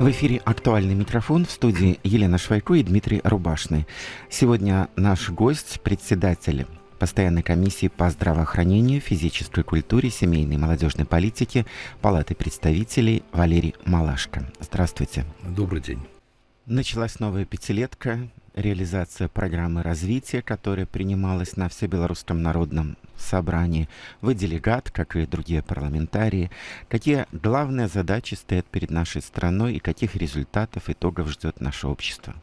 В эфире «Актуальный микрофон», в студии Елена Швайко и Дмитрий Рубашный. Сегодня наш гость, председатель Постоянной комиссии по здравоохранению, физической культуре, семейной и молодежной политике Палаты представителей Валерий Малашко. Здравствуйте. Добрый день. Началась новая пятилетка, реализация программы развития, которая принималась на Всебелорусском народном собрании. Вы делегат, как и другие парламентарии. Какие главные задачи стоят перед нашей страной и каких результатов, итогов ждет наше общество?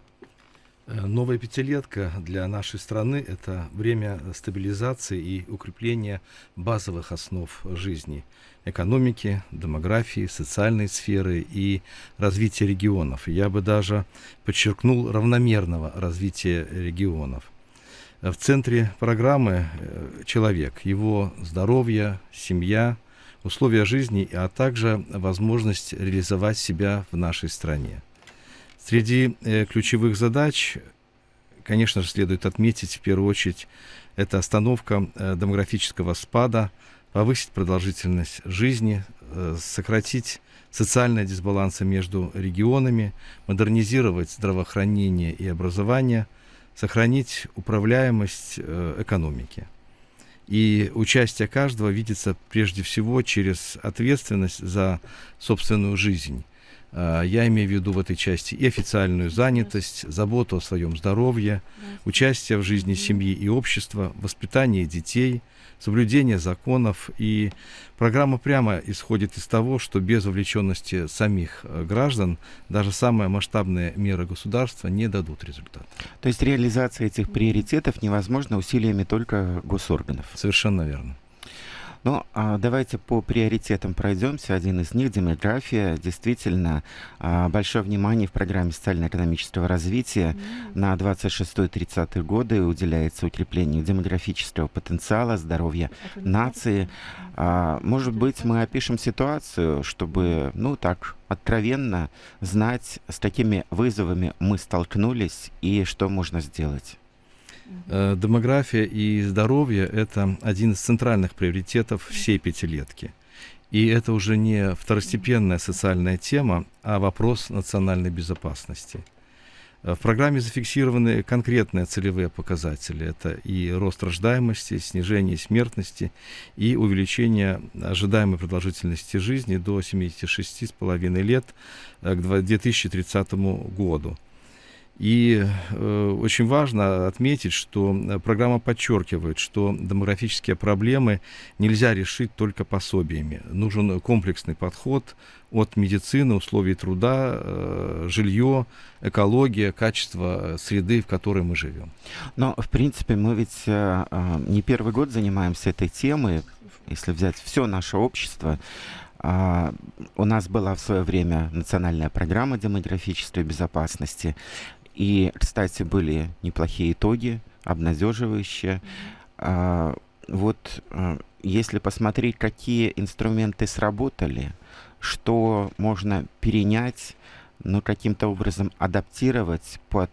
Новая пятилетка для нашей страны — это время стабилизации и укрепления базовых основ жизни: экономики, демографии, социальной сферы и развития регионов. Я бы даже подчеркнул равномерного развития регионов. В центре программы человек, его здоровье, семья, условия жизни, а также возможность реализовать себя в нашей стране. Среди ключевых задач, конечно же, следует отметить в первую очередь это остановка демографического спада, повысить продолжительность жизни, сократить социальные дисбалансы между регионами, модернизировать здравоохранение и образование, сохранить управляемость экономики. И участие каждого видится прежде всего через ответственность за собственную жизнь. Я имею в виду в этой части и официальную занятость, заботу о своем здоровье, участие в жизни семьи и общества, воспитание детей, соблюдение законов. И программа прямо исходит из того, что без вовлеченности самих граждан даже самые масштабные меры государства не дадут результата. То есть реализация этих приоритетов невозможна усилиями только госорганов? Совершенно верно. Ну, давайте по приоритетам пройдемся. Один из них — демография. Действительно, большое внимание в программе социально-экономического развития на 26-30 годы уделяется укреплению демографического потенциала, здоровья нации. Может быть, мы опишем ситуацию, чтобы, так, откровенно знать, с какими вызовами мы столкнулись и что можно сделать. Демография и здоровье — это один из центральных приоритетов всей пятилетки. И это уже не второстепенная социальная тема, а вопрос национальной безопасности. В программе зафиксированы конкретные целевые показатели. Это и рост рождаемости, снижение смертности и увеличение ожидаемой продолжительности жизни до 76,5 лет к 2030 году. И очень важно отметить, что программа подчеркивает, что демографические проблемы нельзя решить только пособиями. Нужен комплексный подход от медицины, условий труда, жилье, экология, качество среды, в которой мы живем. Но, в принципе, мы ведь не первый год занимаемся этой темой. Если взять все наше общество, у нас была в свое время национальная программа демографической безопасности. И, кстати, были неплохие итоги, обнадеживающие. Если посмотреть, какие инструменты сработали, что можно перенять, каким-то образом адаптировать под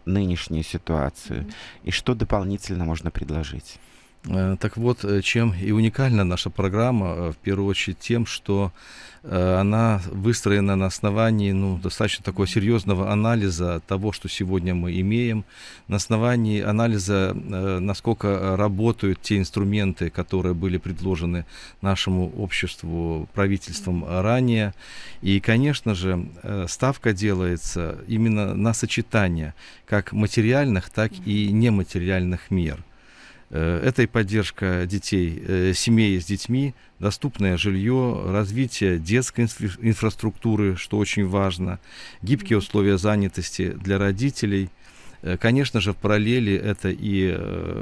нынешнюю ситуацию, и что дополнительно можно предложить. Так вот, чем и уникальна наша программа, в первую очередь тем, что она выстроена на основании достаточно такого серьезного анализа того, что сегодня мы имеем, на основании анализа, насколько работают те инструменты, которые были предложены нашему обществу правительством ранее. И, конечно же, ставка делается именно на сочетание как материальных, так и нематериальных мер. Это и поддержка детей, семей с детьми, доступное жилье, развитие детской инфраструктуры, что очень важно, гибкие условия занятости для родителей. Конечно же, в параллели это и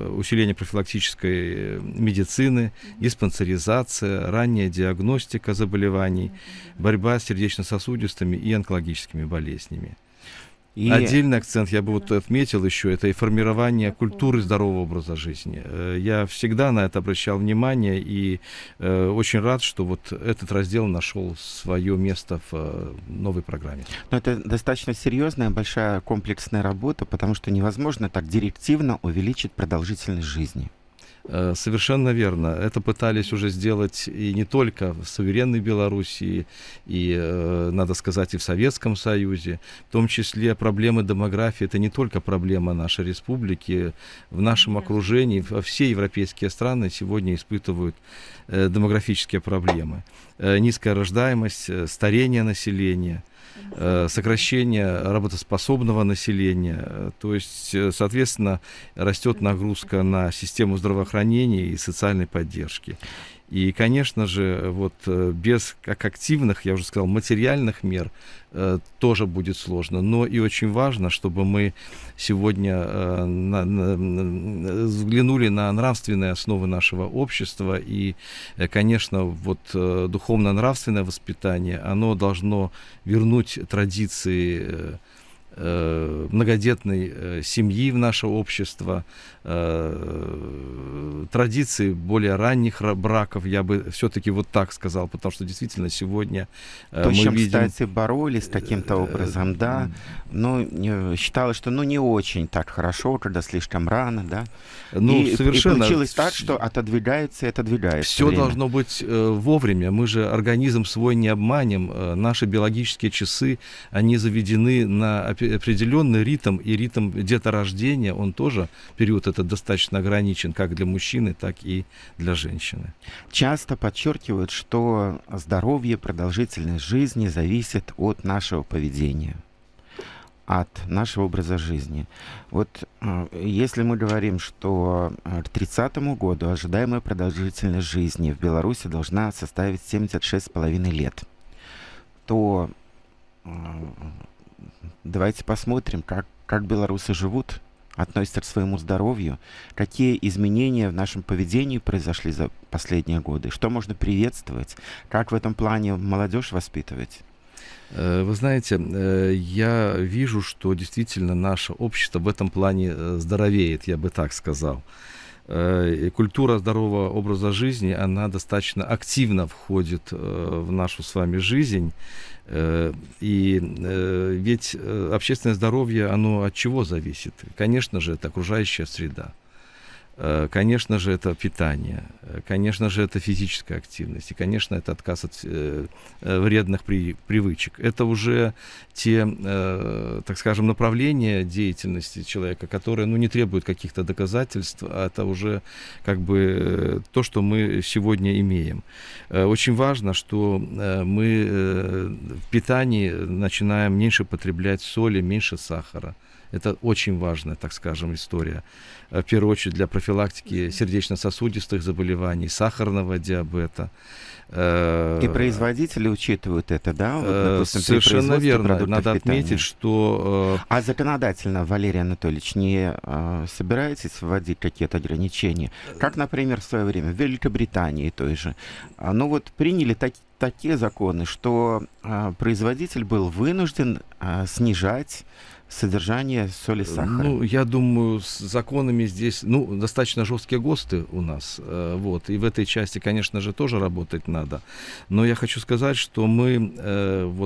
усиление профилактической медицины, диспансеризация, ранняя диагностика заболеваний, борьба с сердечно-сосудистыми и онкологическими болезнями. Отдельный акцент я бы отметил еще, это и формирование культуры здорового образа жизни. Я всегда на это обращал внимание и очень рад, что этот раздел нашел свое место в новой программе. Но это достаточно серьезная, большая комплексная работа, потому что невозможно так директивно увеличить продолжительность жизни. Совершенно верно. Это пытались уже сделать и не только в суверенной Белоруссии, и, надо сказать, и в Советском Союзе. В том числе проблемы демографии — это не только проблема нашей республики. В нашем окружении все европейские страны сегодня испытывают демографические проблемы. Низкая рождаемость, старение населения, сокращение работоспособного населения. То есть, соответственно, растет нагрузка на систему здравоохранения и социальной поддержки. И, конечно же, вот без как активных, я уже сказал, материальных мер тоже будет сложно. Но и очень важно, чтобы мы сегодня взглянули на нравственные основы нашего общества. И, конечно, вот духовно-нравственное воспитание, оно должно вернуть традиции многодетной семьи в наше общество, традиции более ранних браков, я бы все-таки вот так сказал, потому что действительно сегодня То, с мы чем, видим... кстати, боролись таким-то образом, да, но считалось, что не очень так хорошо, когда слишком рано, да, и совершенно. получилось так, что отодвигается и отодвигается Все время. должно быть вовремя. Мы же организм свой не обманем. Наши биологические часы, они заведены на определенный ритм, и ритм деторождения, он тоже, период этот достаточно ограничен, как для мужчины, так и для женщины. Часто подчеркивают, что здоровье, продолжительность жизни зависит от нашего поведения, от нашего образа жизни. Вот если мы говорим, что к 30 году ожидаемая продолжительность жизни в Беларуси должна составить 76,5 лет, то давайте посмотрим, как белорусы живут, относятся к своему здоровью, какие изменения в нашем поведении произошли за последние годы, что можно приветствовать, как в этом плане молодежь воспитывать. Вы знаете, я вижу, что действительно наше общество в этом плане здоровеет, я бы так сказал. Культура здорового образа жизни, она достаточно активно входит в нашу с вами жизнь. И ведь общественное здоровье, оно от чего зависит? Конечно же, это окружающая среда. Конечно же, это питание, конечно же, это физическая активность, и, конечно, это отказ от вредных привычек. Это уже те, так скажем, направления деятельности человека, которые, не требуют каких-то доказательств, а это уже как бы то, что мы сегодня имеем. Очень важно, что мы в питании начинаем меньше потреблять соли, меньше сахара. Это очень важная, так скажем, история. В первую очередь для профилактики сердечно-сосудистых заболеваний, сахарного диабета. И производители учитывают это, да? Вот, допустим, совершенно верно. Надо отметить, что... А законодательно, Валерий Анатольевич, не собираетесь вводить какие-то ограничения? Как, например, в свое время в Великобритании той же. Приняли такие законы, что производитель был вынужден снижать содержание соли, сахара. Я думаю, с законами здесь, достаточно жесткие ГОСТы у нас, и в этой части, конечно же, тоже работать надо. Но я хочу сказать, что мы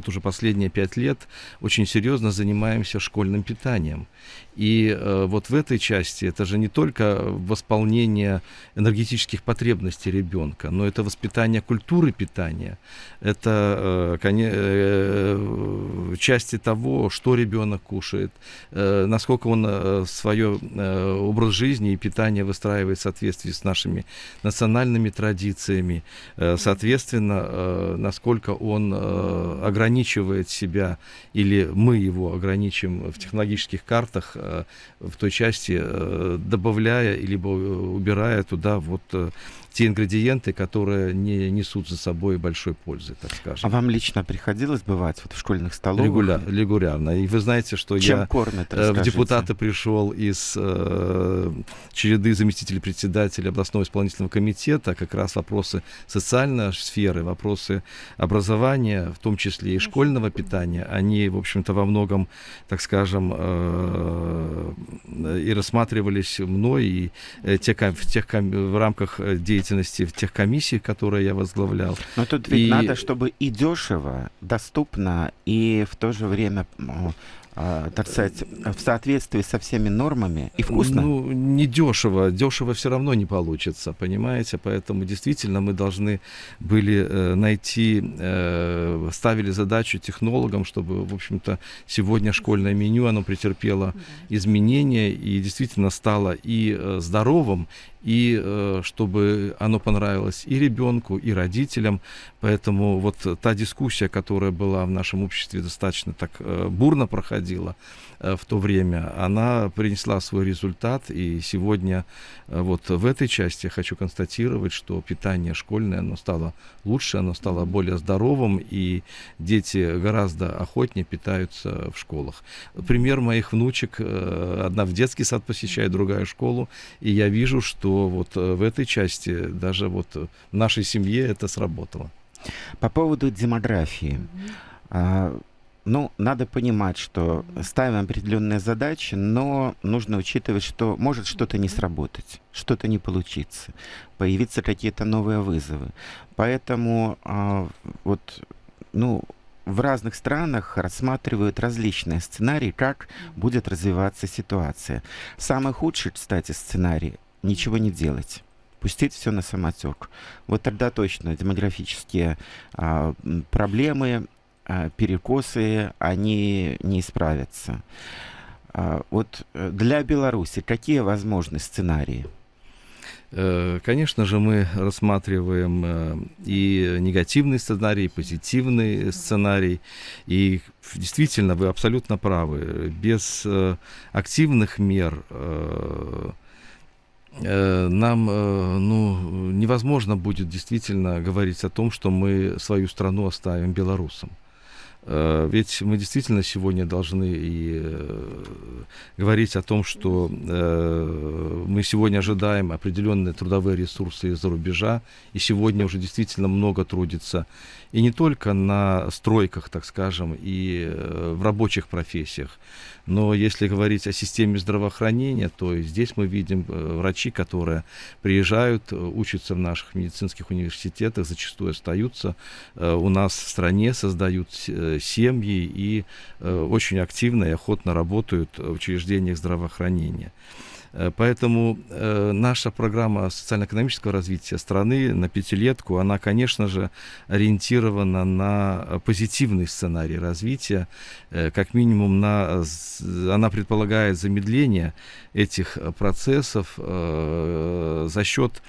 уже последние 5 лет очень серьезно занимаемся школьным питанием. И вот в этой части это же не только восполнение энергетических потребностей ребенка, но это воспитание культуры питания. Это части того, что ребенок кушает, насколько он свой образ жизни и питания выстраивает в соответствии с нашими национальными традициями, соответственно, насколько он ограничивает себя, или мы его ограничим в технологических картах, в той части, добавляя либо убирая туда те ингредиенты, которые не несут за собой большой пользы, так скажем. А вам лично приходилось бывать в школьных столовых? Регулярно. И вы знаете, что Чем кормят, в депутаты пришел из череды заместителей председателя областного исполнительного комитета, как раз вопросы социальной сферы, вопросы образования, в том числе и школьного питания, они, в общем-то, во многом, так скажем, и рассматривались мной, и в рамках деятельности деятельности в тех комиссиях, которые я возглавлял. Но тут ведь И надо, чтобы и дешево, доступно, и в то же время, так сказать, в соответствии со всеми нормами и вкусно. Ну, не дешево. Дешево все равно не получится, понимаете? Поэтому действительно мы должны были найти, ставили задачу технологам, чтобы, в общем-то, сегодня школьное меню, оно претерпело изменения и действительно стало и здоровым, и чтобы оно понравилось и ребенку, и родителям. Поэтому вот та дискуссия, которая была в нашем обществе достаточно так бурно проходила в то время, она принесла свой результат. И сегодня вот в этой части я хочу констатировать, что питание школьное, оно стало лучше, оно стало более здоровым, и дети гораздо охотнее питаются в школах. Пример моих внучек: одна в детский сад посещает, другая школу, и я вижу, что вот в этой части даже вот в нашей семье это сработало. По поводу демографии. Ну, надо понимать, что ставим определенные задачи, но нужно учитывать, что может что-то не сработать, что-то не получиться, появиться какие-то новые вызовы. Поэтому вот, ну, в разных странах рассматривают различные сценарии, как будет развиваться ситуация. Самый худший, кстати, сценарий — ничего не делать, пустить все на самотек. Вот тогда точно демографические проблемы, перекосы, они не исправятся. Вот для Беларуси какие возможны сценарии? Конечно же, мы рассматриваем и негативный сценарий, и позитивный сценарий. И действительно, вы абсолютно правы. Без активных мер нам невозможно будет действительно говорить о том, что мы свою страну оставим белорусам. Ведь мы действительно сегодня должны и говорить о том, что мы сегодня ожидаем определенные трудовые ресурсы из-за рубежа, и сегодня уже действительно много трудится, и не только на стройках, так скажем, и в рабочих профессиях, но если говорить о системе здравоохранения, то здесь мы видим врачи, которые приезжают, учатся в наших медицинских университетах, зачастую остаются у нас в стране, создают семьи и очень активно и охотно работают в учреждениях здравоохранения. Поэтому наша программа социально-экономического развития страны на пятилетку, она, конечно же, ориентирована на позитивный сценарий развития. Как минимум, она предполагает замедление этих процессов за счет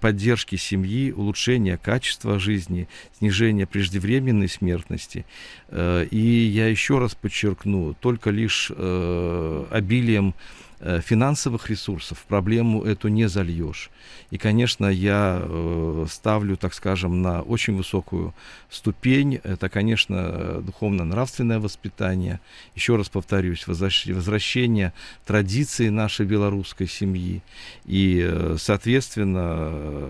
поддержки семьи, улучшения качества жизни, снижения преждевременной смертности. И я еще раз подчеркну, только лишь обилием финансовых ресурсов проблему эту не зальешь. И, конечно, я ставлю, так скажем, на очень высокую ступень. Это, конечно, духовно-нравственное воспитание. Еще раз повторюсь, возвращение традиций нашей белорусской семьи. И, соответственно,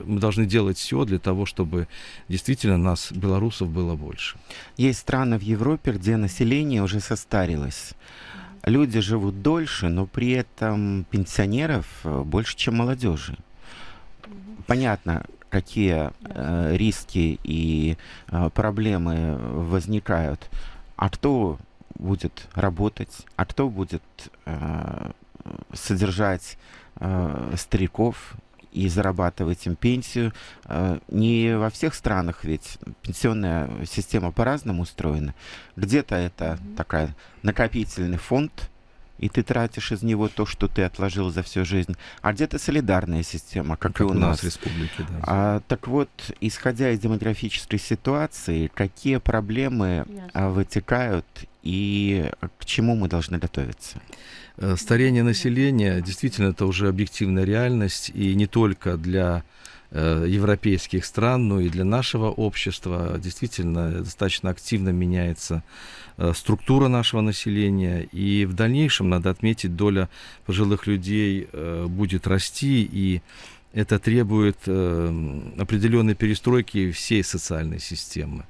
мы должны делать все для того, чтобы действительно нас, белорусов, было больше. Есть страны в Европе, где население уже состарилось. Люди живут дольше, но при этом пенсионеров больше, чем молодежи. Понятно, какие риски и проблемы возникают. А кто будет работать? А кто будет содержать стариков и зарабатывать им пенсию? Не во всех странах ведь пенсионная система по-разному устроена. Где-то это такой накопительный фонд, и ты тратишь из него то, что ты отложил за всю жизнь. А где-то солидарная система, как и у нас. В республике, да. Так вот, исходя из демографической ситуации, какие проблемы вытекают и к чему мы должны готовиться? Старение населения действительно это уже объективная реальность, и не только для европейских стран, но и для нашего общества. Действительно, достаточно активно меняется структура нашего населения, и в дальнейшем, надо отметить, доля пожилых людей будет расти, и это требует определенной перестройки всей социальной системы.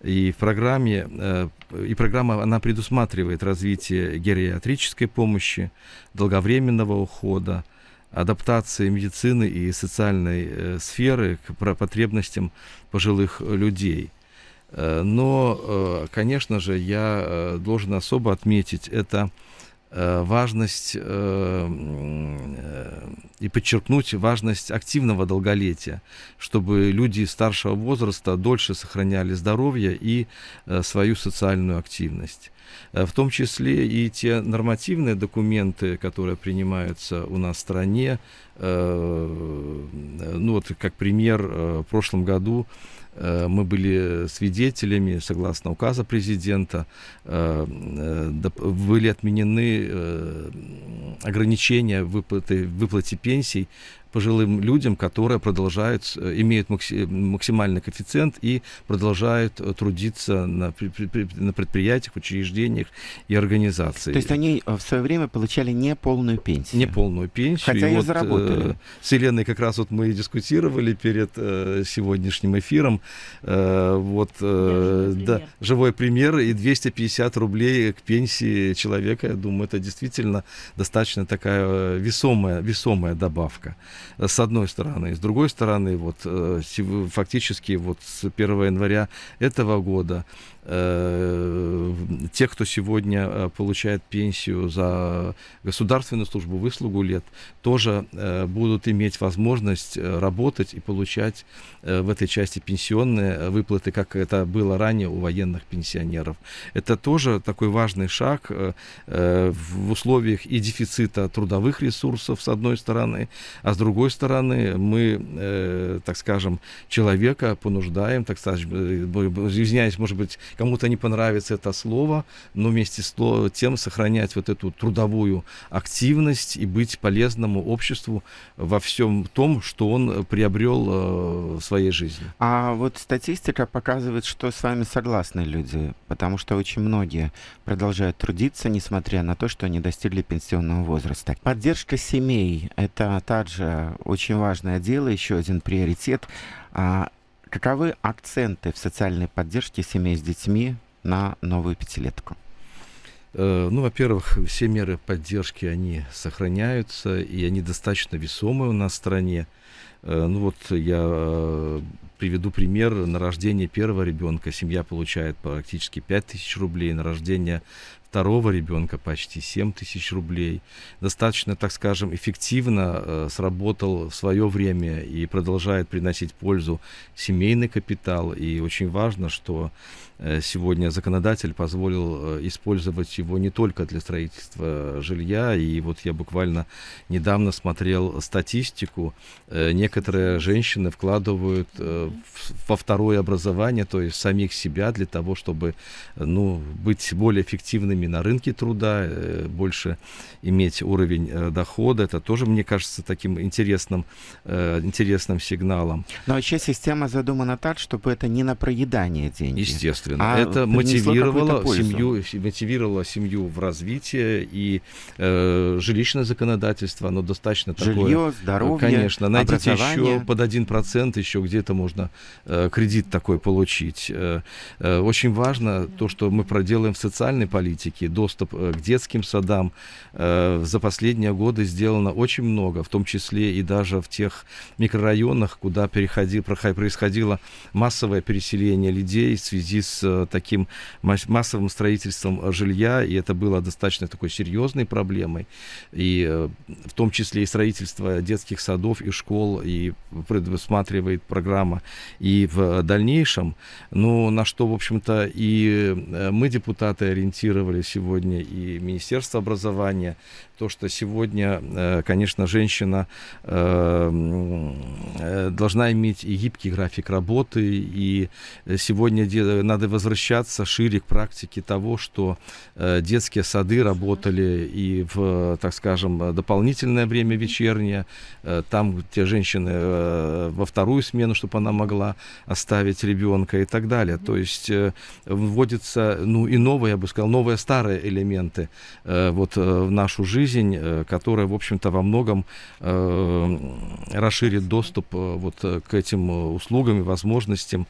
И программа она предусматривает развитие гериатрической помощи, долговременного ухода, адаптации медицины и социальной сферы к потребностям пожилых людей. Но, конечно же, я должен особо отметить это важность и подчеркнуть важность активного долголетия, чтобы люди старшего возраста дольше сохраняли здоровье и свою социальную активность. В том числе и те нормативные документы, которые принимаются у нас в стране. Ну вот, как пример, в прошлом году мы были свидетелями, согласно указа президента, были отменены ограничения в выплате пенсий пожилым людям, которые имеют максимальный коэффициент и продолжают трудиться на предприятиях, учреждениях и организациях. То есть они в свое время получали неполную пенсию? Неполную пенсию. Хотя ее заработали. С Еленой как раз вот мы и дискутировали перед сегодняшним эфиром. Живой пример и 250 рублей к пенсии человека. Я думаю, это действительно достаточно такая весомая добавка. С одной стороны. С другой стороны, фактически с 1 января этого года те, кто сегодня получает пенсию за государственную службу, выслугу лет, тоже будут иметь возможность работать и получать в этой части пенсионные выплаты, как это было ранее у военных пенсионеров. Это тоже такой важный шаг в условиях и дефицита трудовых ресурсов, с одной стороны, а с другой стороны мы, так скажем, человека понуждаем, так скажем, извиняюсь, может быть, кому-то не понравится это слово, но вместе с тем сохранять вот эту трудовую активность и быть полезному обществу во всем том, что он приобрел в своей жизни. А вот статистика показывает, что с вами согласны люди, потому что очень многие продолжают трудиться, несмотря на то, что они достигли пенсионного возраста. Поддержка семей — это также очень важное дело, еще один приоритет. Каковы акценты в социальной поддержке семей с детьми на новую пятилетку? Во-первых, все меры поддержки, они сохраняются, и они достаточно весомые у нас в стране. Я приведу пример. На рождение первого ребенка семья получает практически 5000 рублей, на рождение второго ребенка почти 7000 рублей. Достаточно, так скажем, эффективно сработал в свое время и продолжает приносить пользу семейный капитал. И очень важно, что сегодня законодатель позволил использовать его не только для строительства жилья. И вот я буквально недавно смотрел статистику. Некоторые женщины вкладывают во второе образование, то есть самих себя, для того, чтобы быть более эффективными на рынке труда, больше иметь уровень дохода. Это тоже, мне кажется, таким интересным сигналом. Но вообще система задумана так, чтобы это не на проедание денег. Естественно. Это мотивировало семью в развитии, и жилищное законодательство, оно достаточно такое. Жилье, здоровье, конечно, найдите образование. еще под 1%, еще где-то можно кредит такой получить. Очень важно то, что мы проделаем в социальной политике, доступ к детским садам. За последние годы сделано очень много, в том числе и даже в тех микрорайонах, куда происходило массовое переселение людей в связи с таким массовым строительством жилья, и это было достаточно такой серьезной проблемой, и в том числе и строительство детских садов и школ, и предусматривает программа и в дальнейшем, на что, в общем-то, и мы, депутаты, ориентировали сегодня и Министерство образования, то, что сегодня, конечно, женщина должна иметь и гибкий график работы, и сегодня надо возвращаться шире к практике того, что детские сады работали и в, так скажем, дополнительное время вечернее, там, где женщины во вторую смену, чтобы она могла оставить ребенка и так далее. То есть вводятся, и новые, я бы сказал, новые старые элементы в нашу жизнь, которая, в общем-то, во многом расширит доступ к этим услугам и возможностям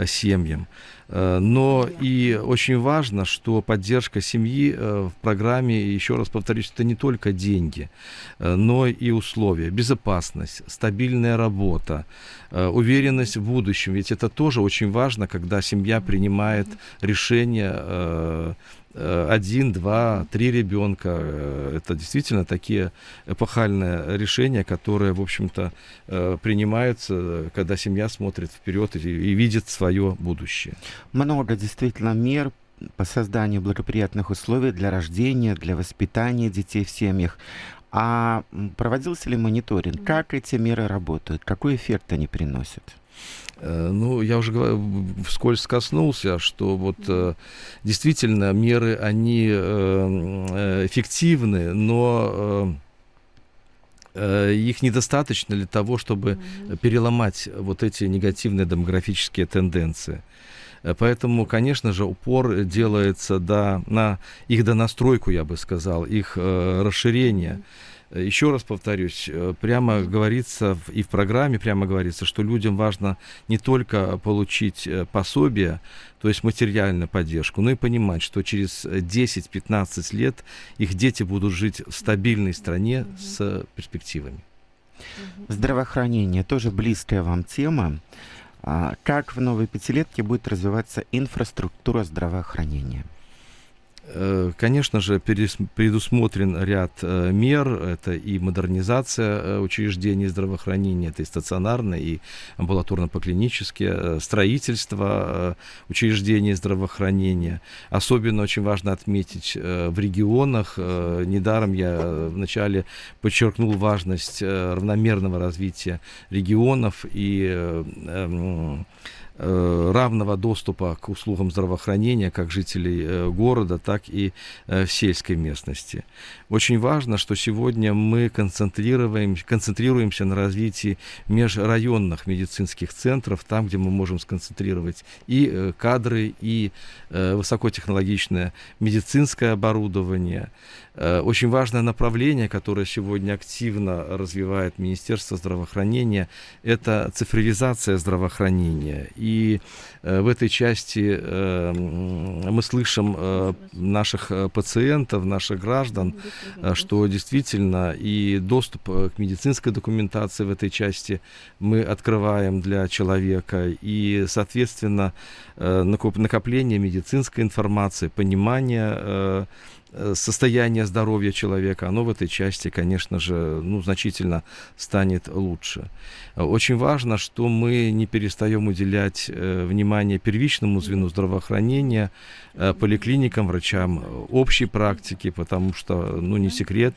семьям. Но и очень важно, что поддержка семьи в программе, еще раз повторюсь, это не только деньги, но и условия, безопасность, стабильная работа, уверенность в будущем. Ведь это тоже очень важно, когда семья принимает решение один, два, три ребенка. Это действительно такие эпохальные решения, которые, в общем-то, принимаются, когда семья смотрит вперед и видит свое будущее. Много действительно мер по созданию благоприятных условий для рождения, для воспитания детей в семьях. Проводился ли мониторинг? Как эти меры работают? Какой эффект они приносят? Ну, я уже вскользь коснулся, что вот действительно меры, они эффективны, но их недостаточно для того, чтобы переломать вот эти негативные демографические тенденции. Поэтому, конечно же, упор делается на их донастройку, я бы сказал, их расширение. Еще раз повторюсь, прямо говорится, и в программе прямо говорится, что людям важно не только получить пособие, то есть материальную поддержку, но и понимать, что через 10-15 лет их дети будут жить в стабильной стране с перспективами. Здравоохранение тоже близкая вам тема. Как в новой пятилетке будет развиваться инфраструктура здравоохранения? Конечно же, предусмотрен ряд мер. Это и модернизация учреждений здравоохранения, это и стационарные, и амбулаторно-поклинические, строительство учреждений здравоохранения. Особенно очень важно отметить в регионах. Недаром я вначале подчеркнул важность равномерного развития регионов и равного доступа к услугам здравоохранения как жителей города, так и в сельской местности. Очень важно, что сегодня мы концентрируемся на развитии межрайонных медицинских центров, там, где мы можем сконцентрировать и кадры, и высокотехнологичное медицинское оборудование. Очень важное направление, которое сегодня активно развивает Министерство здравоохранения, это цифровизация здравоохранения. И в этой части мы слышим наших пациентов, наших граждан, что действительно и доступ к медицинской документации в этой части мы открываем для человека, и, соответственно, накопление медицинской информации, понимание состояние здоровья человека, оно в этой части, конечно же, значительно станет лучше. Очень важно, что мы не перестаем уделять внимание первичному звену здравоохранения, поликлиникам, врачам общей практики, потому что, не секрет,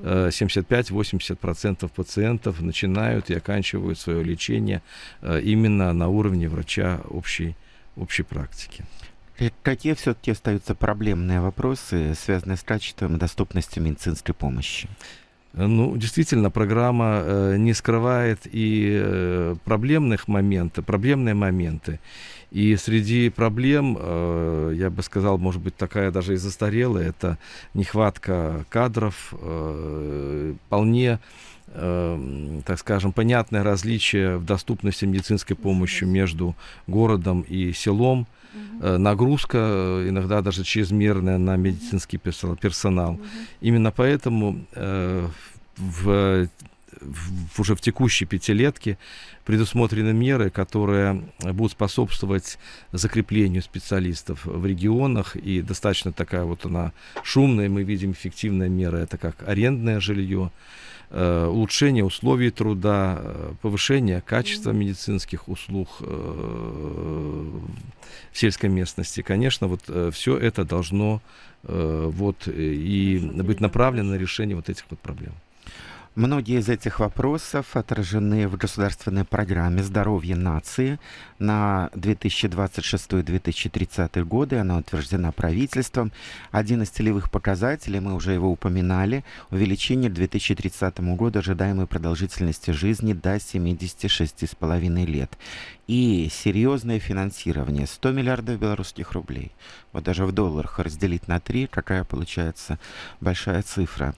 75-80% пациентов начинают и оканчивают свое лечение именно на уровне врача общей практики. Какие все-таки остаются проблемные вопросы, связанные с качеством и доступностью медицинской помощи? Действительно, программа не скрывает и проблемные моменты. И среди проблем, я бы сказал, может быть, такая даже и застарелая, это нехватка кадров, вполне, так скажем, понятное различие в доступности медицинской помощи между городом и селом, нагрузка иногда даже чрезмерная на медицинский персонал. Именно поэтому уже в текущей пятилетке предусмотрены меры, которые будут способствовать закреплению специалистов в регионах, и достаточно такая вот она шумная, мы видим эффективная мера, это как арендное жилье, улучшение условий труда, повышение качества медицинских услуг в сельской местности. Конечно, вот все это должно и быть направлено на решение вот этих вот проблем. Многие из этих вопросов отражены в государственной программе «Здоровье нации» на 2026-2030 годы. Она утверждена правительством. Один из целевых показателей, мы уже его упоминали, увеличение к 2030 году ожидаемой продолжительности жизни до 76,5 лет. И серьезное финансирование, 100 миллиардов белорусских рублей. Вот даже в долларах разделить на 3, какая получается большая цифра.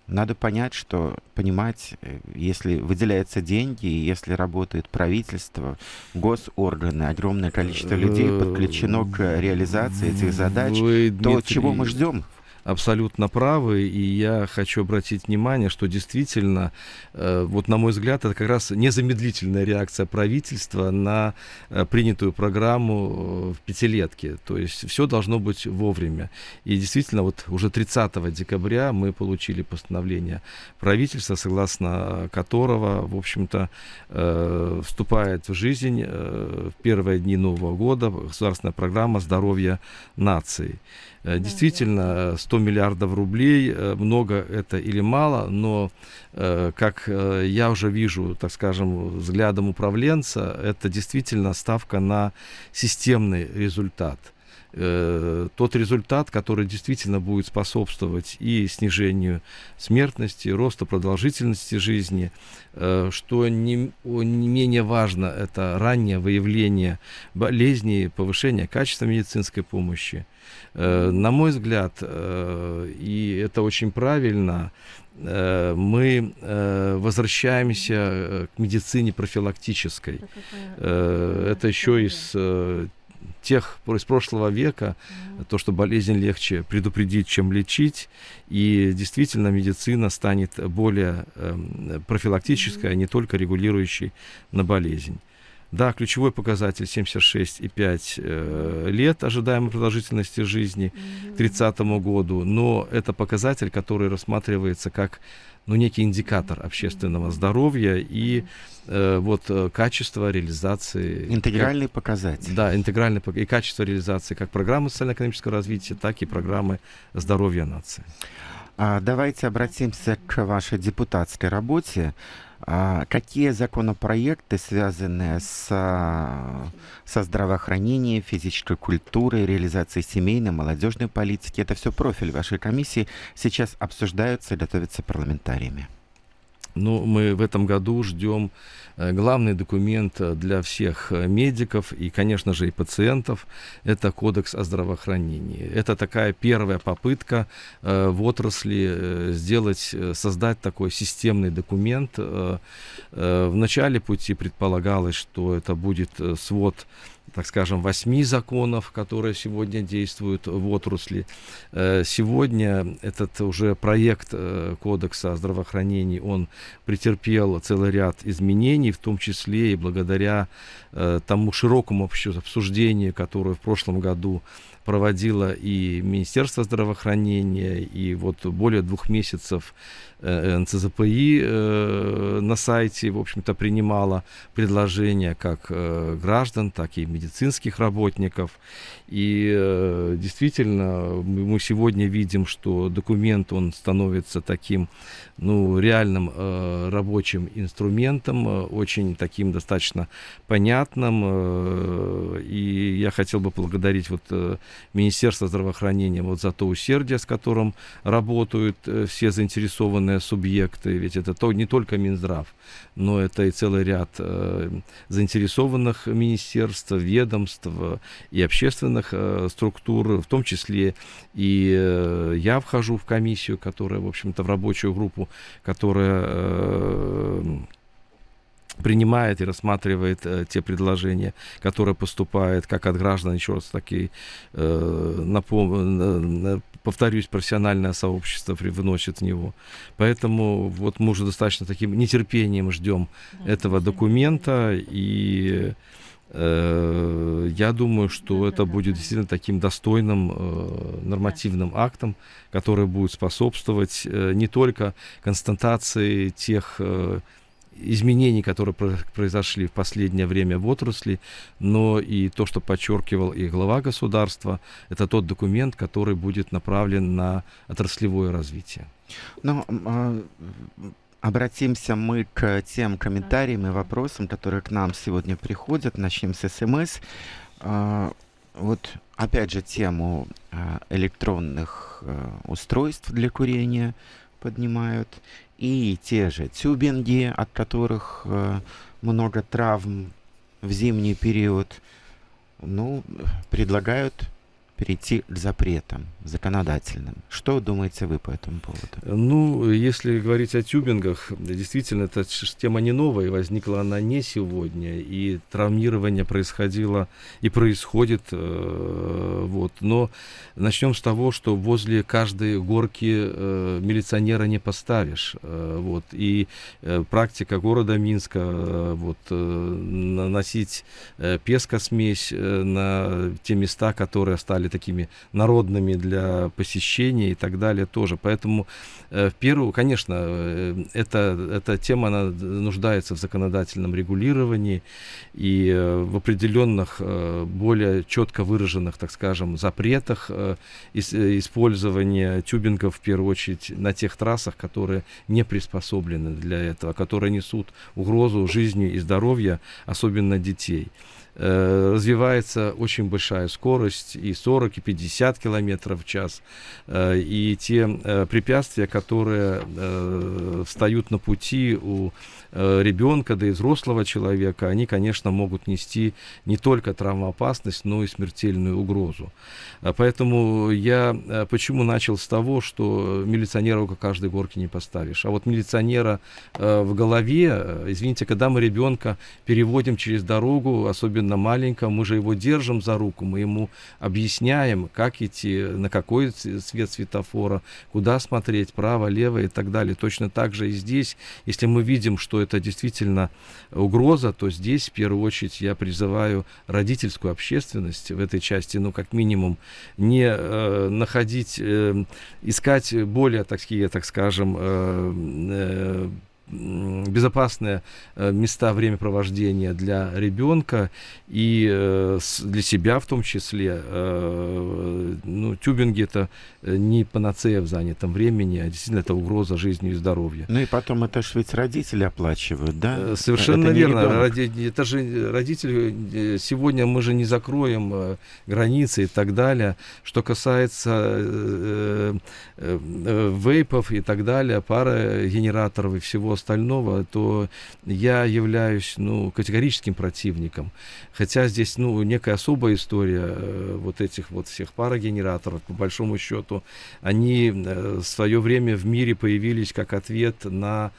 Надо понимать, если выделяются деньги, и если работает правительство, госорганы, огромное количество людей подключено к реализации этих задач, Вы, то чего мы Дмитрий, ждем? абсолютно правы, и я хочу обратить внимание, что действительно, вот на мой взгляд, это как раз незамедлительная реакция правительства на принятую программу в пятилетке. То есть все должно быть вовремя. И действительно, вот уже 30 декабря мы получили постановление правительства, согласно которого, в общем-то, вступает в жизнь в первые дни Нового года государственная программа здоровья нации. Действительно, 100 миллиардов рублей, много это или мало, но, как я уже вижу, так скажем, взглядом управленца, это действительно ставка на системный результат. Тот результат, который действительно будет способствовать и снижению смертности, росту продолжительности жизни, что не менее важно, это раннее выявление болезней, повышение качества медицинской помощи. На мой взгляд, и это очень правильно, мы возвращаемся к медицине профилактической. Это еще из прошлого века, то, что болезнь легче предупредить, чем лечить, и действительно медицина станет более профилактической, а не только регулирующей на болезнь. Да, ключевой показатель 76,5 лет ожидаемой продолжительности жизни к 30 году, но это показатель, который рассматривается как некий индикатор общественного здоровья и качество реализации. Интегральный показатель. Да, интегральный и качество реализации как программы социально-экономического развития, так и программы здоровья нации. Давайте обратимся к вашей депутатской работе. Какие законопроекты, связанные со здравоохранением, физической культурой, реализацией семейной, молодежной политики, это все профиль вашей комиссии, сейчас обсуждаются и готовятся парламентариями? Мы в этом году ждем главный документ для всех медиков и, конечно же, и пациентов. Это Кодекс о здравоохранении. Это такая первая попытка в отрасли создать такой системный документ. В начале пути предполагалось, что это будет свод, так скажем, 8 законов, которые сегодня действуют в отрасли. Сегодня этот уже проект Кодекса о здравоохранении, он претерпел целый ряд изменений, в том числе и благодаря тому широкому обсуждению, которое в прошлом году проводило и Министерство здравоохранения, и более 2 месяцев НЦЗПИ на сайте, в общем-то, принимала предложения как граждан, так и медицинских работников. И действительно, мы сегодня видим, что документ, он становится таким, реальным рабочим инструментом, очень таким достаточно понятным. И я хотел бы поблагодарить Министерство здравоохранения за то усердие, с которым работают все заинтересованные субъекты, ведь это не только Минздрав, но это и целый ряд заинтересованных министерств, ведомств и общественных структур, в том числе и я вхожу в комиссию, которая, в общем-то, в рабочую группу, которая принимает и рассматривает те предложения, которые поступают как от граждан, еще раз таки повторюсь, профессиональное сообщество привносит в него. Поэтому мы уже достаточно таким нетерпением ждем этого документа, и я думаю, что это будет действительно таким достойным нормативным актом, который будет способствовать не только констатации тех изменений, которые произошли в последнее время в отрасли, но и то, что подчеркивал и глава государства, это тот документ, который будет направлен на отраслевое развитие. Обратимся мы к тем комментариям и вопросам, которые к нам сегодня приходят. Начнем с СМС. Опять же тему электронных устройств для курения поднимают. И те же тюбинги, от которых много травм в зимний период, предлагают перейти к запретам законодательным. Что думаете вы по этому поводу? Ну, если говорить о тюбингах, действительно, эта тема не новая, возникла она не сегодня, и травмирование происходило и происходит. Вот. Но начнем с того, что возле каждой горки милиционера не поставишь. Вот. И практика города Минска наносить пескосмесь на те места, которые стали такими народными для посещения и так далее тоже. Поэтому конечно, эта тема она нуждается в законодательном регулировании и в определенных более четко выраженных, так скажем, запретах использования тюбингов в первую очередь на тех трассах, которые не приспособлены для этого, которые несут угрозу жизни и здоровью, особенно детей. Развивается очень большая скорость, и 40, и 50 километров в час, и те препятствия, которые встают на пути у ребенка, да и взрослого человека, они, конечно, могут нести не только травмоопасность, но и смертельную угрозу. Поэтому я почему начал с того, что милиционера у каждой горки не поставишь, а вот милиционера в голове, извините, когда мы ребенка переводим через дорогу, особенно маленького, мы же его держим за руку, мы ему объясняем, как идти, на какой свет светофора, куда смотреть, право, лево и так далее. Точно так же и здесь, если мы видим, что это действительно угроза, то здесь в первую очередь я призываю родительскую общественность в этой части, ну, как минимум, не находить, искать более, так скажем, безопасные места времяпровождения для ребенка и для себя в том числе. Ну, тюбинги это не панацея в занятом времени, а действительно это угроза жизни и здоровью. Ну и потом это ж ведь родители оплачивают, да? Совершенно это верно. Ребенок. Это же родители, сегодня мы же не закроем границы и так далее. Что касается вейпов и так далее, парогенераторов и всего остального, то я являюсь, категорическим противником. Хотя здесь, некая особая история вот этих вот всех парогенераторов, по большому счету, они в свое время в мире появились как ответ на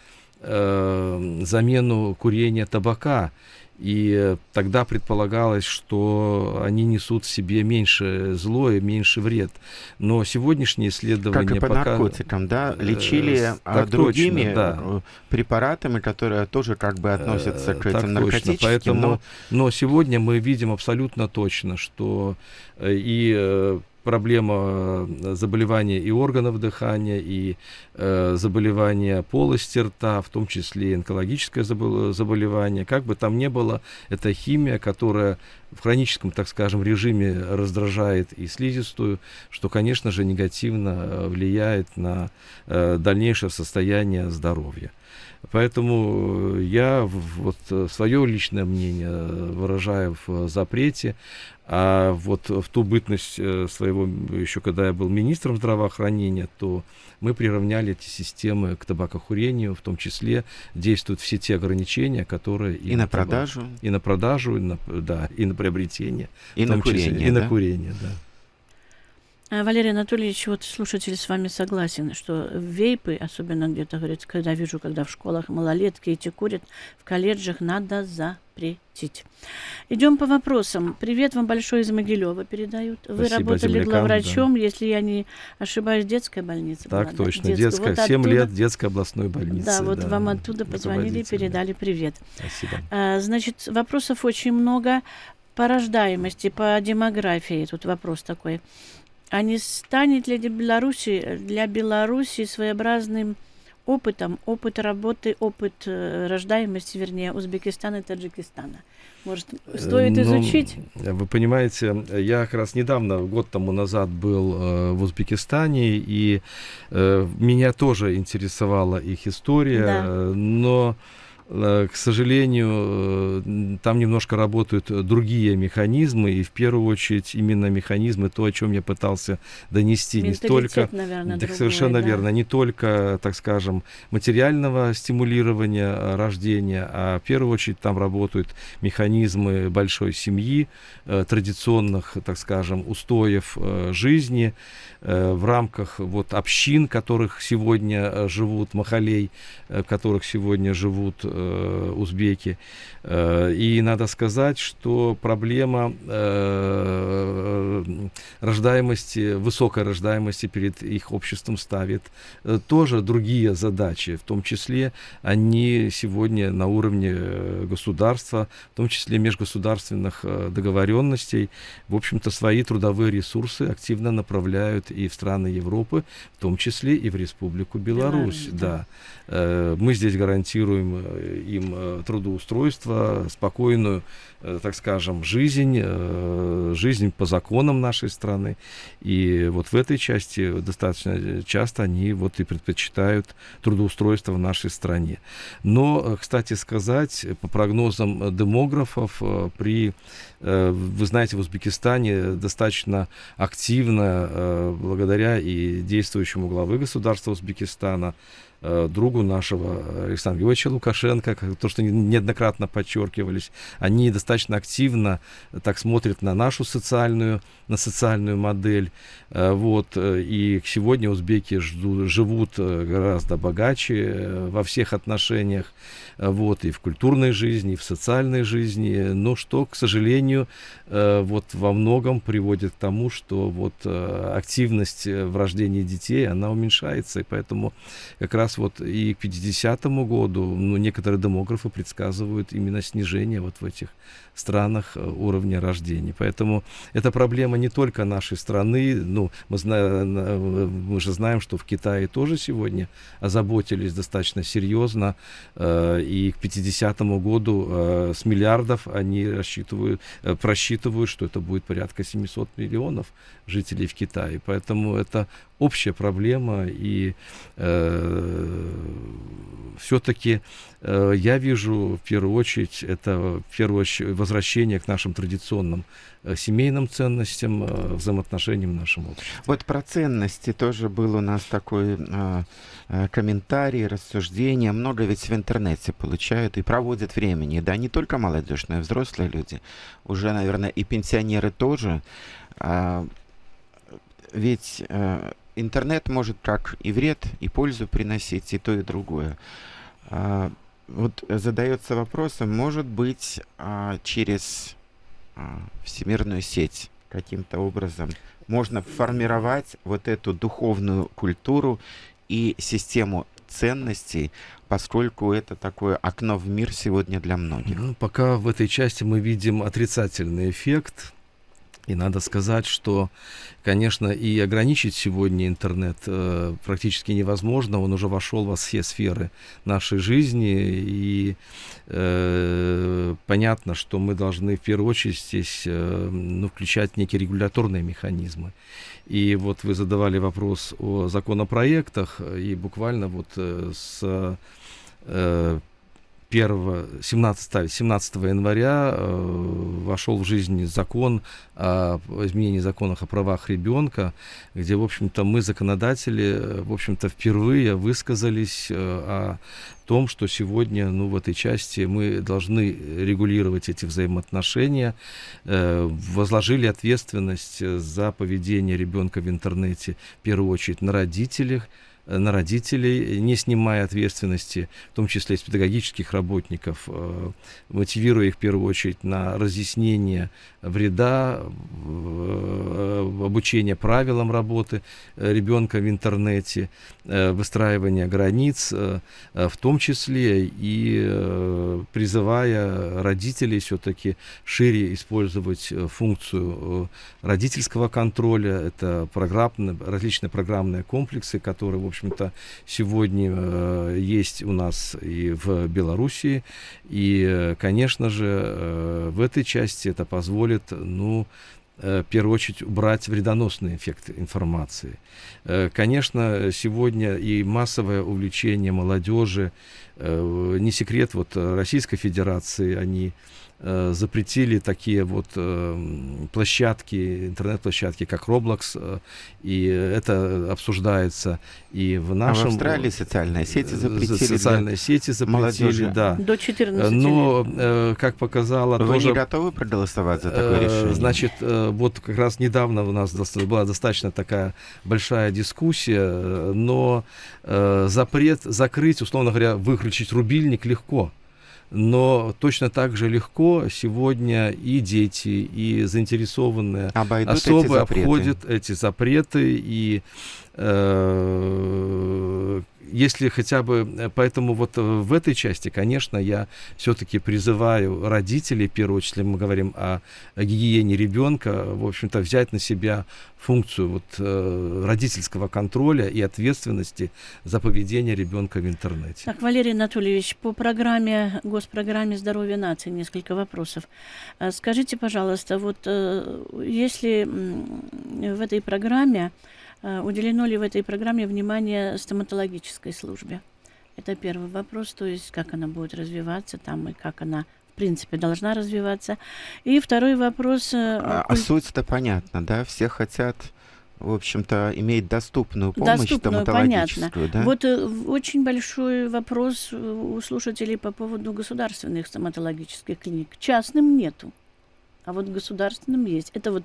замену курения табака. И тогда предполагалось, что они несут в себе меньше зло и меньше вред. Но сегодняшние исследования... Как и по наркотикам, да? Лечили другими препаратами, которые тоже как бы относятся к этим наркотическим. Поэтому, но сегодня мы видим абсолютно точно, что и проблема заболевания и органов дыхания, и заболевания полости рта, в том числе и онкологическое заболевание. Как бы там ни было, это химия, которая в хроническом, так скажем, режиме раздражает и слизистую, что, конечно же, негативно влияет на дальнейшее состояние здоровья. Поэтому я свое личное мнение выражаю в запрете, а вот в ту бытность своего, еще когда я был министром здравоохранения, то мы приравняли эти системы к табакокурению, в том числе действуют все те ограничения, которые и на продажу, и на продажу, и на приобретение, и на курение, и на курение, да. Валерий Анатольевич, вот слушатель с вами согласен, что вейпы, особенно где-то, говорит, когда в школах малолетки эти курят, в колледжах надо запретить. Идем по вопросам. Привет вам большой из Могилева передают. Вы Спасибо, работали землякам, главврачом, если я не ошибаюсь, детская больница Так была, точно, да? детская, Вот 7 оттуда, лет детской областной больницы. Да, вот вам оттуда позвонили, передали привет. Спасибо. Значит, вопросов очень много. По рождаемости, по демографии, тут вопрос такой. А не станет ли для Беларуси своеобразным опытом, опыт работы, опыт рождаемости, вернее, Узбекистана и Таджикистана? Может, стоит изучить? Вы понимаете, я как раз недавно, год тому назад был в Узбекистане, и меня тоже интересовала их история, Да. но к сожалению, там немножко работают другие механизмы, и в первую очередь именно механизмы, то, о чем я пытался донести, не столько, Менталитет, наверное, так другой, совершенно да. верно, не только, так скажем, материального стимулирования рождения, а в первую очередь там работают механизмы большой семьи, традиционных, так скажем, устоев жизни, в рамках вот общин, которых сегодня живут, махалей, в которых сегодня живут узбеки. И надо сказать, что проблема рождаемости, высокой рождаемости перед их обществом ставит тоже другие задачи, в том числе они сегодня на уровне государства, в том числе межгосударственных договоренностей, в общем-то, свои трудовые ресурсы активно направляют и в страны Европы, в том числе и в Республику Беларусь. Да. Мы здесь гарантируем им трудоустройство, спокойную, так скажем, жизнь по законам нашей страны. И вот в этой части достаточно часто они вот и предпочитают трудоустройство в нашей стране. Но, кстати сказать, по прогнозам демографов, вы знаете, в Узбекистане достаточно активно, благодаря и действующему главы государства Узбекистана, другу нашего Александра Георгиевича Лукашенко, то, что неоднократно подчеркивались, они достаточно активно так смотрят на нашу социальную модель. Вот, и сегодня узбеки живут гораздо богаче во всех отношениях, вот, и в культурной жизни, и в социальной жизни, но что, к сожалению, вот во многом приводит к тому, что вот активность в рождении детей, она уменьшается, и поэтому как раз вот и к 50-му году, некоторые демографы предсказывают именно снижение вот в этих странах уровня рождения. Поэтому это проблема не только нашей страны. Мы же знаем, что в Китае тоже сегодня озаботились достаточно серьезно, и к 50-му году с миллиардов они просчитывают, что это будет порядка 700 миллионов жителей в Китае. Поэтому это общая проблема, и все-таки я вижу в первую очередь возвращение к нашим традиционным семейным ценностям, взаимоотношениям в нашем обществе. Вот про ценности тоже был у нас такой комментарий, рассуждение. Много ведь в интернете получают и проводят времени. Да, не только молодежь, но и взрослые люди. Уже, наверное, и пенсионеры тоже. Ведь интернет может как и вред, и пользу приносить, и то, и другое. Вот задается вопросом, может быть, через всемирную сеть каким-то образом можно формировать вот эту духовную культуру и систему ценностей, поскольку это такое окно в мир сегодня для многих. Пока в этой части мы видим отрицательный эффект. И надо сказать, что, конечно, и ограничить сегодня интернет практически невозможно. Он уже вошел во все сферы нашей жизни. И понятно, что мы должны в первую очередь здесь включать некие регуляторные механизмы. И вот вы задавали вопрос о законопроектах, и буквально вот с 17 января вошел в жизнь закон о изменении законов о правах ребенка, где, в общем-то, мы, законодатели, в общем-то, впервые высказались о том, что сегодня, в этой части мы должны регулировать эти взаимоотношения, возложили ответственность за поведение ребенка в интернете, в первую очередь, на родителей, не снимая ответственности, в том числе из педагогических работников, мотивируя их в первую очередь на разъяснение вреда, обучение правилам работы ребенка в интернете, выстраивание границ, в том числе и призывая родителей все-таки шире использовать функцию родительского контроля. Это различные программные комплексы, которые, в общем-то, сегодня есть у нас и в Белоруссии. И, конечно же, в этой части это позволит, в первую очередь убрать вредоносный эффект информации. Конечно, сегодня и массовое увлечение молодежи, не секрет, вот Российской Федерации, они запретили такие вот площадки, интернет-площадки, как Roblox, и это обсуждается и в А в нашем... Австралии социальные сети запретили Социальные сети запретили, молодежи. да. До 14 лет. Но, как показало, Вы тоже... не готовы проголосовать за такое решение? Значит, вот как раз недавно у нас была достаточно такая большая дискуссия, но запрет закрыть, условно говоря, выключить рубильник легко. Но точно так же легко сегодня и дети, и заинтересованные Обойдут эти особо запреты. обходят эти запреты, и если хотя бы, поэтому вот в этой части, конечно, я все-таки призываю родителей, в первую очередь, если мы говорим о гигиене ребенка, в общем-то, взять на себя функцию вот, родительского контроля и ответственности за поведение ребенка в интернете. Так, Валерий Анатольевич, по программе, госпрограмме «Здоровье нации» несколько вопросов. Скажите, пожалуйста, вот если в этой программе, уделено ли в этой программе внимание стоматологической службе? Это первый вопрос, то есть как она будет развиваться там и как она, в принципе, должна развиваться. И второй вопрос... Суть-то понятна, да? Все хотят, в общем-то, иметь доступную помощь Доступную, стоматологическую, да? Вот очень большой вопрос у слушателей по поводу государственных стоматологических клиник. Частным нету, а вот государственным есть. Это вот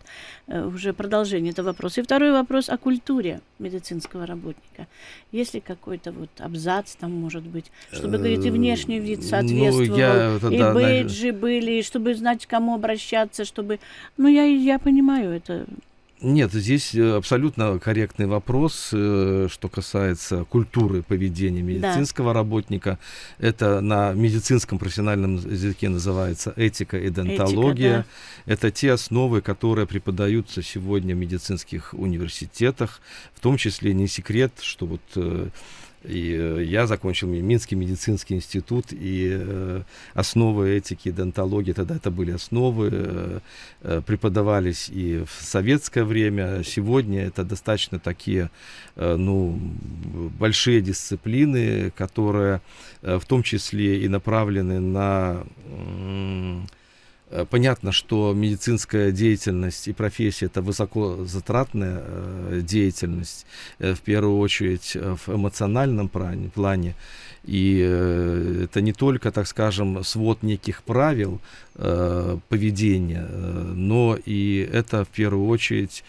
уже продолжение этого вопроса. И второй вопрос о культуре медицинского работника. Есть ли какой-то вот абзац там, может быть, чтобы, говорит, и внешний вид соответствовал, и бейджи были, и чтобы знать, к кому обращаться, чтобы... Ну, я понимаю это... Нет, здесь абсолютно корректный вопрос, что касается культуры поведения медицинского работника. Это на медицинском профессиональном языке называется этика и дентология. Да. Это те основы, которые преподаются сегодня в медицинских университетах. В том числе не секрет, что вот... И я закончил Минский медицинский институт, и основы этики и дентологии, тогда это были основы, преподавались и в советское время. Сегодня это достаточно такие, ну, большие дисциплины, которые в том числе и направлены на... Понятно, что медицинская деятельность и профессия – это высокозатратная деятельность, в первую очередь в эмоциональном плане. И это не только, так скажем, свод неких правил поведения, но и это в первую очередь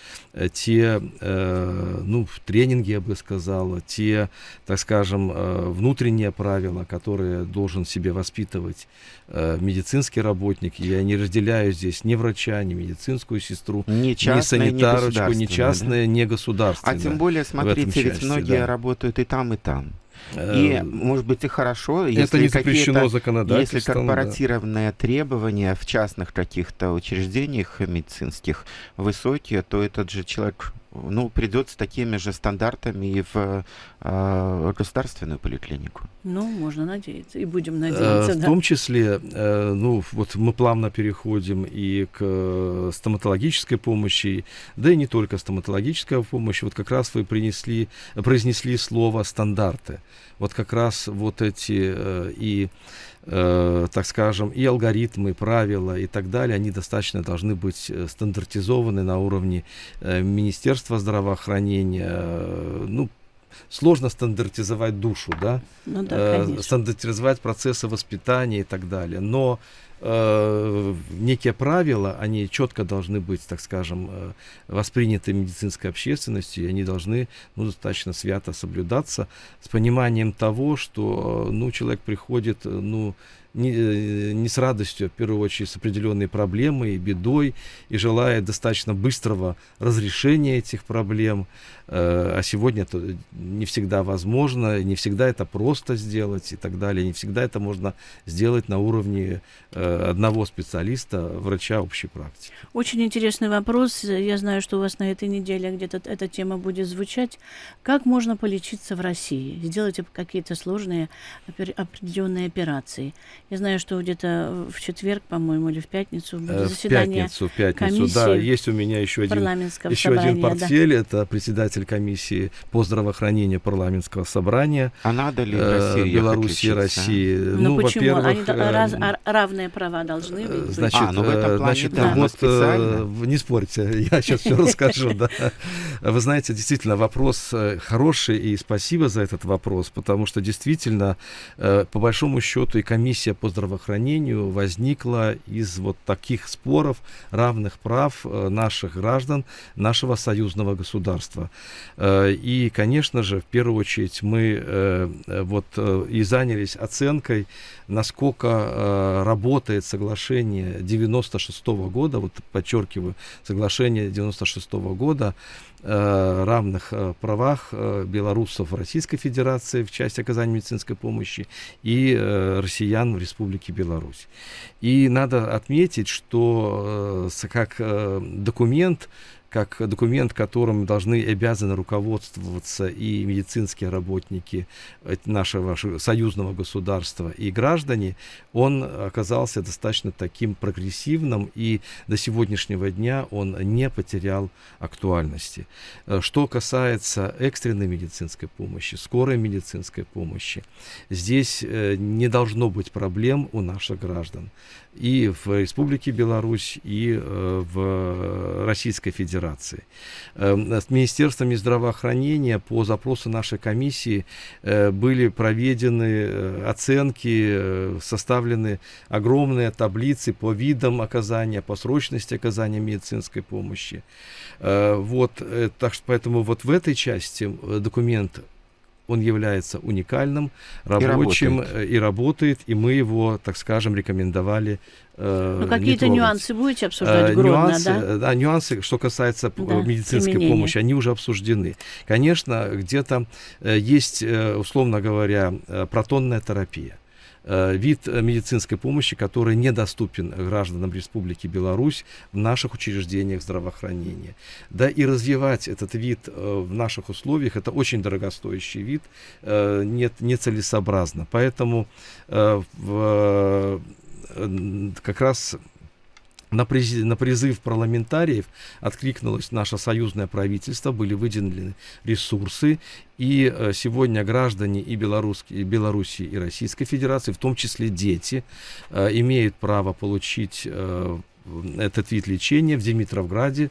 те, ну, тренинги, я бы сказал, те, так скажем, внутренние правила, которые должен себе воспитывать медицинский работник. Я не разделяю здесь ни врача, ни медицинскую сестру, ни санитарочку, ни частное, ни государственное. А тем более, смотрите, ведь многие работают и там, и там. И, может быть, и хорошо, если это не запрещено законодательством. Если корпоративные требования в частных каких-то учреждениях медицинских высокие, то этот же человек, ну, придет с такими же стандартами и в государственную поликлинику. Ну, можно надеяться, и будем надеяться. В том числе, ну, вот мы плавно переходим и к стоматологической помощи, да и не только стоматологическая помощь. Вот как раз вы произнесли слово «стандарты». Вот как раз вот эти и, так скажем, и алгоритмы, и правила и так далее, они достаточно должны быть стандартизованы на уровне Министерства здравоохранения. Ну, сложно стандартизовать душу, да? Ну, да, стандартизовать процессы воспитания и так далее. Но некие правила, они четко должны быть, так скажем, восприняты медицинской общественностью, и они должны, ну, достаточно свято соблюдаться с пониманием того, что, ну, человек приходит, ну, не с радостью, а в первую очередь с определенной проблемой и бедой, и желает достаточно быстрого разрешения этих проблем. А сегодня это не всегда возможно, не всегда это просто сделать и так далее, не всегда это можно сделать на уровне одного специалиста, врача общей практики. Очень интересный вопрос. Я знаю, что у вас на этой неделе где-то эта тема будет звучать. Как можно полечиться в России? Сделать какие-то сложные определенные операции. Я знаю, что где-то в четверг, по-моему, или в пятницу будет заседание В пятницу, комиссии да. Есть у меня еще один парламентского собрания. один портфель. Это председатель комиссии по здравоохранению парламентского собрания А надо ли в Россию ехать Беларуси и лечиться? России. Ну, почему? Они во-первых, равные права должны быть. значит, ну в этом плане значит, да, но вот, специально. не спорьте, я сейчас все расскажу, да. Вы знаете, действительно, вопрос хороший, и спасибо за этот вопрос, потому что действительно, по большому счету, и комиссия по здравоохранению возникла из вот таких споров равных прав наших граждан, нашего союзного государства. И, конечно же, в первую очередь мы вот и занялись оценкой, насколько работает соглашение 96 года, вот подчеркиваю, соглашение 96 года равных правах белорусов в Российской Федерации в части оказания медицинской помощи и россиян в Республике Беларусь. И надо отметить, что как документ, которым должны и обязаны руководствоваться и медицинские работники нашего союзного государства, и граждане, он оказался достаточно таким прогрессивным, и до сегодняшнего дня он не потерял актуальности. Что касается экстренной медицинской помощи, скорой медицинской помощи, здесь не должно быть проблем у наших граждан. И в Республике Беларусь, и в Российской Федерации. С Министерством здравоохранения по запросу нашей комиссии были проведены оценки, составлены огромные таблицы по видам оказания, по срочности оказания медицинской помощи. Вот, так что поэтому вот в этой части документ он является уникальным, рабочим и работает, и мы его, так скажем, рекомендовали. Ну, какие-то нюансы будете обсуждать громко, да? Да, нюансы, что касается медицинской помощи, они уже обсуждены. Конечно, где-то есть, условно говоря, протонная терапия. Вид медицинской помощи, который недоступен гражданам Республики Беларусь в наших учреждениях здравоохранения. Да и развивать этот вид в наших условиях, это очень дорогостоящий вид, нецелесообразно. Поэтому как раз на призыв парламентариев откликнулось наше союзное правительство, были выделены ресурсы, и сегодня граждане и Беларуси, и Российской Федерации, в том числе дети, имеют право получить этот вид лечения в Димитровграде,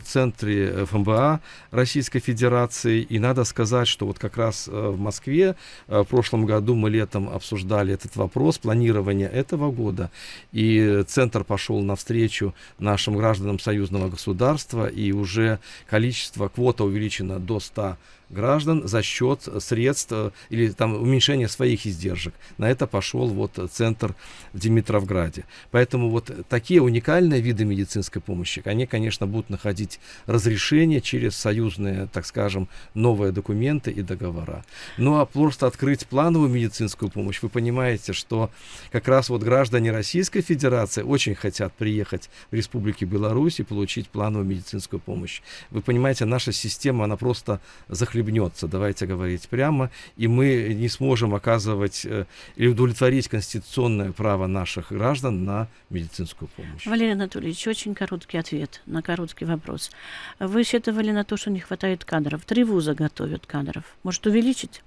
центре ФМБА Российской Федерации. И надо сказать, что вот как раз в Москве в прошлом году мы летом обсуждали этот вопрос планирования этого года, и центр пошел навстречу нашим гражданам союзного государства, и уже квота увеличена до 100 граждан за счет средств или там уменьшения своих издержек. На это пошел вот центр в Димитровграде. Поэтому вот такие уникальные виды медицинской помощи, они, конечно, будут находить разрешение через союзные, так скажем, новые документы и договора. Ну а просто открыть плановую медицинскую помощь, вы понимаете, что как раз вот граждане Российской Федерации очень хотят приехать в Республику Беларусь и получить плановую медицинскую помощь. Вы понимаете, наша система, она просто захлебнется, давайте говорить прямо, и мы не сможем оказывать или удовлетворить конституционное право наших граждан на медицинскую помощь. Валерий Анатольевич, очень короткий ответ на короткий вопрос. Вы сетовали на то, что не хватает кадров. 3 вуза готовят кадров. Может, увеличить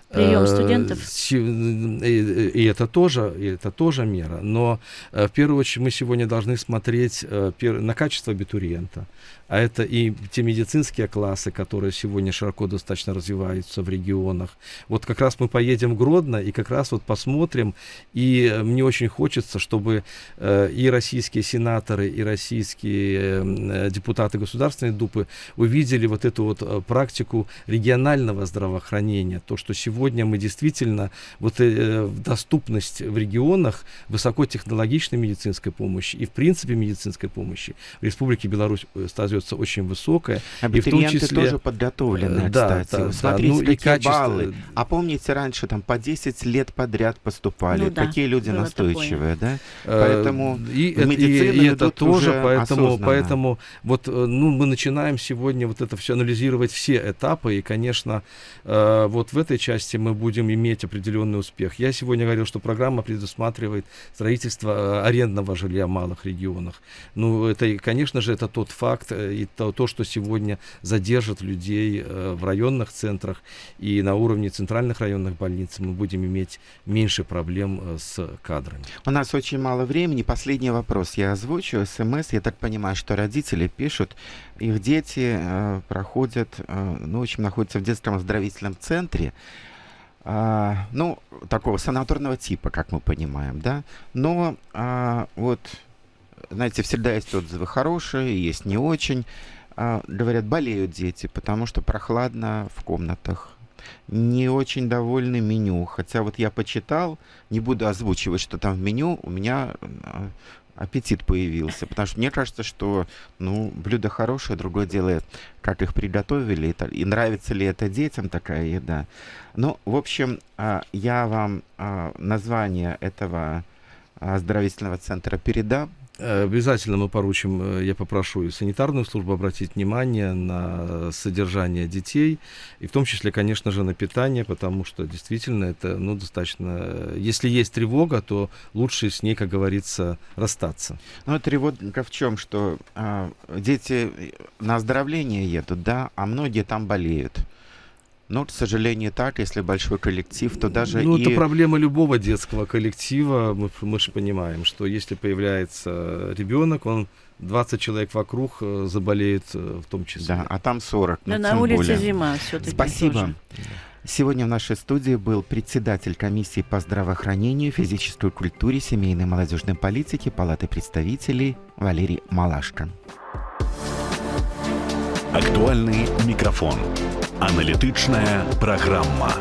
прием студентов? И это тоже мера. Но в первую очередь мы сегодня должны смотреть на качество абитуриента. А это и те медицинские классы, которые сегодня широко достаточно развиваются в регионах. Вот как раз мы поедем в Гродно и как раз вот посмотрим. И мне очень хочется, чтобы и российские сенаторы, и российские депутаты Государственной Думы увидели вот эту вот практику регионального здравоохранения. То, что сегодня сегодня мы действительно, доступность в регионах высокотехнологичной медицинской помощи и, в принципе, медицинской помощи в Республике Беларусь остается очень высокая. И в том Абитуриенты числе, тоже подготовлены, да, кстати. да, Смотрите, ну и какие качество. баллы. А помните, раньше там по 10 лет подряд поступали. Ну да, Какие люди было настойчивые, да? Э, Поэтому и, в это- медицину и это идут тоже, уже поэтому осознанно. мы начинаем сегодня вот это все анализировать, все этапы, и, конечно, вот в этой части мы будем иметь определенный успех. Я сегодня говорил, что программа предусматривает строительство арендного жилья в малых регионах. Ну, это, и, конечно же, это тот факт и то, что сегодня задержит людей в районных центрах, и на уровне центральных районных больниц мы будем иметь меньше проблем с кадрами. У нас очень мало времени. Последний вопрос я озвучу. СМС. Я так понимаю, что родители пишут, их дети проходят, в общем, находятся в детском оздоровительном центре, такого санаторного типа, как мы понимаем, да. Но знаете, всегда есть отзывы хорошие, есть не очень. Говорят, болеют дети, потому что прохладно в комнатах. Не очень довольны меню. Хотя вот я почитал, не буду озвучивать, что там в меню, у меня аппетит появился. Потому что мне кажется, что блюдо хорошее, другое дело, как их приготовили, и нравится ли это детям такая еда. Ну, в общем, я вам название этого оздоровительного центра передам. Обязательно мы поручим, я попрошу и санитарную службу обратить внимание на содержание детей, и в том числе, конечно же, на питание, потому что действительно это достаточно... Если есть тревога, то лучше с ней, как говорится, расстаться. Ну, тревога в чем, что дети на оздоровление едут, да, а многие там болеют. Но, к сожалению, так, если большой коллектив, то даже это проблема любого детского коллектива. Мы же понимаем, что если появляется ребенок, 20 человек вокруг заболеет в том числе. Да, а там 40. Да, на тем улице более. зима все-таки. Спасибо. Тоже. Сегодня в нашей студии был председатель комиссии по здравоохранению, физической культуре, семейной и молодежной политике Палаты представителей Валерий Малашко. Актуальный микрофон. Аналітичная программа.